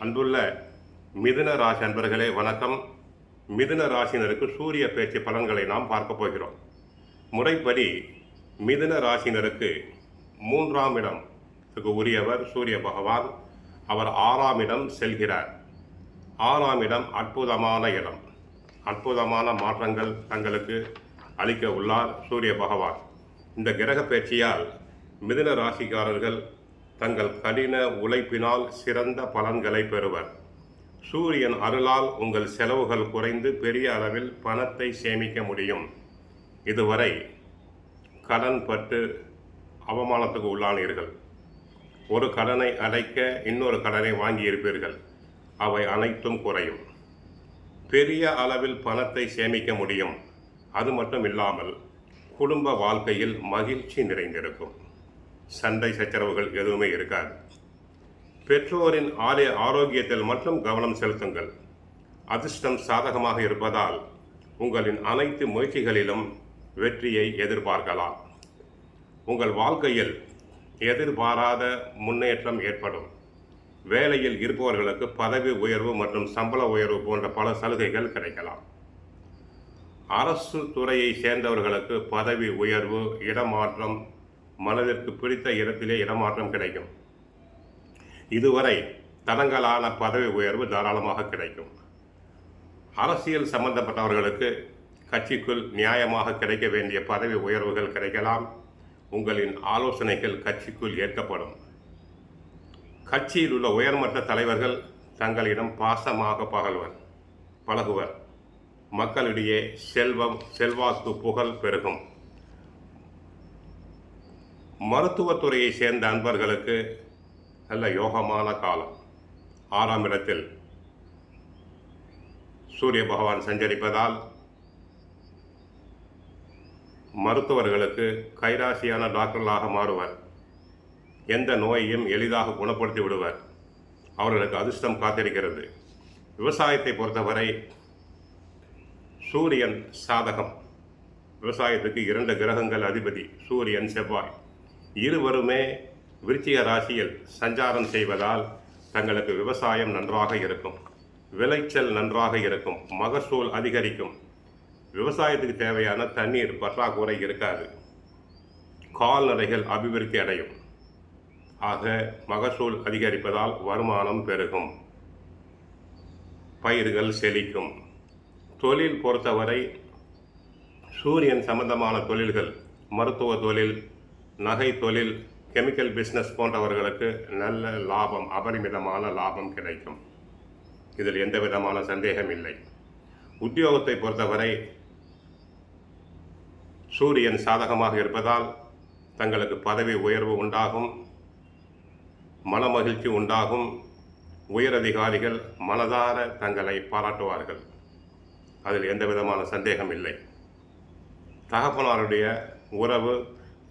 அன்புள்ள மிதுன ராசி அன்பர்களே வணக்கம். மிதுன ராசினருக்கு சூரிய பேச்சு பலன்களை நாம் பார்க்க போகிறோம். முறைப்படி மிதுன ராசினருக்கு 3ஆம் இடத்துக்கு உரியவர் சூரிய பகவான். அவர் 6ஆம் இடம் செல்கிறார். 6ஆம் இடம் அற்புதமான இடம். அற்புதமான மாற்றங்கள் தங்களுக்கு அளிக்க உள்ளார் சூரிய பகவான். இந்த கிரக பேச்சியால் மிதுன ராசிக்காரர்கள் தங்கள் கடின உழைப்பினால் சிறந்த பலன்களை பெறுவர். சூரியன் அருளால் உங்கள் செலவுகள் குறைந்து பெரிய அளவில் பணத்தை சேமிக்க முடியும். இதுவரை கடன் பட்டு அவமானத்துக்கு உள்ளானீர்கள். ஒரு கடனை அடைக்க இன்னொரு கடனை வாங்கியிருப்பீர்கள். அவை அனைத்தும் குறையும். பெரிய அளவில் பணத்தை சேமிக்க முடியும். அது மட்டும் இல்லாமல் குடும்ப வாழ்க்கையில் மகிழ்ச்சி நிறைந்திருக்கும். சண்டை சச்சரவுகள் எதுவுமே இருக்காது. பெற்றோரின் ஆரோக்கியத்தில் மட்டும் கவனம் செலுத்துங்கள். அதிர்ஷ்டம் சாதகமாக இருப்பதால் உங்களின் அனைத்து முயற்சிகளிலும் வெற்றியை எதிர்பார்க்கலாம். உங்கள் வாழ்க்கையில் எதிர்பாராத முன்னேற்றம் ஏற்படும். வேலையில் இருப்பவர்களுக்கு பதவி உயர்வு மற்றும் சம்பள உயர்வு போன்ற பல சலுகைகள் கிடைக்கலாம். அரசு துறையை சேர்ந்தவர்களுக்கு பதவி உயர்வு, இடமாற்றம், மனதிற்கு பிடித்த இடத்திலே இடமாற்றம் கிடைக்கும். இதுவரை தடங்கலான பதவி உயர்வு தாராளமாக கிடைக்கும். அரசியல் சம்பந்தப்பட்டவர்களுக்கு கட்சிக்குள் நியாயமாக கிடைக்க வேண்டிய பதவி உயர்வுகள் கிடைக்கலாம். உங்களின் ஆலோசனைகள் கட்சிக்குள் ஏற்கப்படும். கட்சியில் உள்ள உயர்மட்ட தலைவர்கள் தங்களிடம் பாசமாக பழகுவர். மக்களிடையே செல்வாக்கு, புகழ் பெருகும். மருத்துவத்துறையை சேர்ந்த அன்பர்களுக்கு நல்ல யோகமான காலம். 6ஆம் இடத்தில் சூரிய பகவான் சஞ்சரிப்பதால் மருத்துவர்களுக்கு கைராசியான டாக்டர்களாக மாறுவர். எந்த நோயையும் எளிதாக குணப்படுத்தி விடுவர். அவர்களுக்கு அதிர்ஷ்டம் காத்திருக்கிறது. விவசாயத்தை பொறுத்தவரை சூரியன் சாதகம். விவசாயத்துக்கு 2 கிரகங்கள் அதிபதி, சூரியன், செவ்வாய். இருவருமே விருச்சிக ராசியில் சஞ்சாரம் செய்வதால் தங்களுக்கு விவசாயம் நன்றாக இருக்கும். விளைச்சல் நன்றாக இருக்கும். மகசூல் அதிகரிக்கும். விவசாயத்துக்கு தேவையான தண்ணீர் பற்றாக்குறை இருக்காது. கால்நடைகள் அபிவிருத்தி அடையும். ஆக மகசூல் அதிகரிப்பதால் வருமானம் பெருகும். பயிர்கள் செழிக்கும். தொழில் பொறுத்தவரை சூரியன் சம்பந்தமான தொழில்கள், மருத்துவ தொழில், நகை தொழில், கெமிக்கல் பிஸ்னஸ் போன்றவர்களுக்கு நல்ல லாபம், அபரிமிதமான லாபம் கிடைக்கும். இதில் எந்த விதமான சந்தேகம் இல்லை. உத்தியோகத்தை பொறுத்தவரை சூரியன் சாதகமாக இருப்பதால் தங்களுக்கு பதவி உயர்வு உண்டாகும். மனமகிழ்ச்சி உண்டாகும். உயரதிகாரிகள் மனதார தங்களை பாராட்டுவார்கள். அதில் எந்த விதமான சந்தேகம் இல்லை. தகப்பனாருடைய உறவு,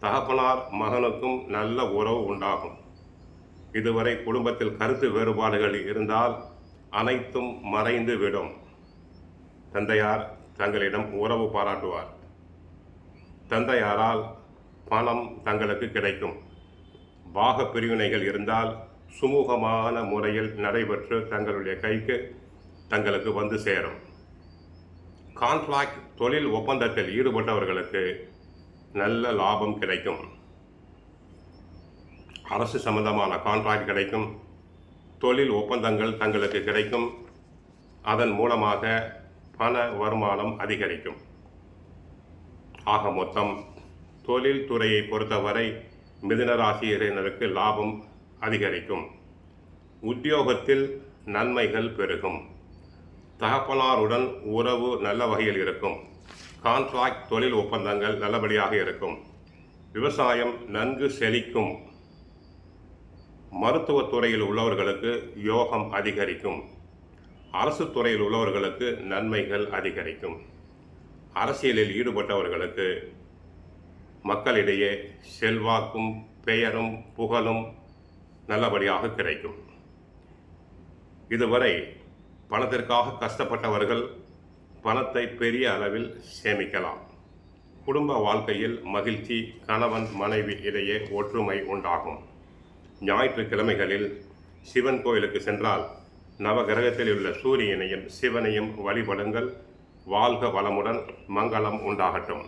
தகப்பனார் மகனுக்கும் நல்ல உறவு உண்டாகும். இதுவரை குடும்பத்தில் கருத்து வேறுபாடுகள் இருந்தால் அனைத்தும் மறைந்து விடும். தந்தையார் தங்களிடம் உறவு பாராட்டுவார். தந்தையாரால் பணம் தங்களுக்கு கிடைக்கும். பாக பிரிவினைகள் இருந்தால் சுமூகமான முறையில் நடைபெற்று தங்களுடைய கைக்கு தங்களுக்கு வந்து சேரும். கான்ட்ராக்ட் தொழில் ஒப்பந்தத்தில் ஈடுபட்டவர்களுக்கு நல்ல லாபம் கிடைக்கும். அரசு சம்பந்தமான கான்ட்ராக்ட் கிடைக்கும். தொழில் ஒப்பந்தங்கள் தங்களுக்கு கிடைக்கும். அதன் மூலமாக பண வருமானம் அதிகரிக்கும். ஆக மொத்தம் தொழில் துறையை பொறுத்தவரை மிதுன ராசியினருக்கு லாபம் அதிகரிக்கும். உத்தியோகத்தில் நன்மைகள் பெருகும். தகப்பனாருடன் உறவு நல்ல வகையில் இருக்கும். கான்ட்ராக்ட் தொழில் ஒப்பந்தங்கள் நல்லபடியாக இருக்கும். விவசாயம் நன்கு செழிக்கும். மருத்துவத்துறையில் உள்ளவர்களுக்கு யோகம் அதிகரிக்கும். அரசு துறையில் உள்ளவர்களுக்கு நன்மைகள் அதிகரிக்கும். அரசியலில் ஈடுபட்டவர்களுக்கு மக்களிடையே செல்வாக்கும் பெயரும் புகழும் நல்லபடியாக கிடைக்கும். இதுவரை பணத்திற்காக கஷ்டப்பட்டவர்கள் பணத்தை பெரிய அளவில் சேமிக்கலாம். குடும்ப வாழ்க்கையில் மகிழ்ச்சி, கணவன் மனைவி இடையே ஒற்றுமை உண்டாகும். ஞாயிற்றுக்கிழமைகளில் சிவன் கோயிலுக்கு சென்றால் நவகிரகத்தில் உள்ள சூரியனையும் சிவனையும் வழிபடுங்கள். வாழ்க வளமுடன். மங்களம் உண்டாகட்டும்.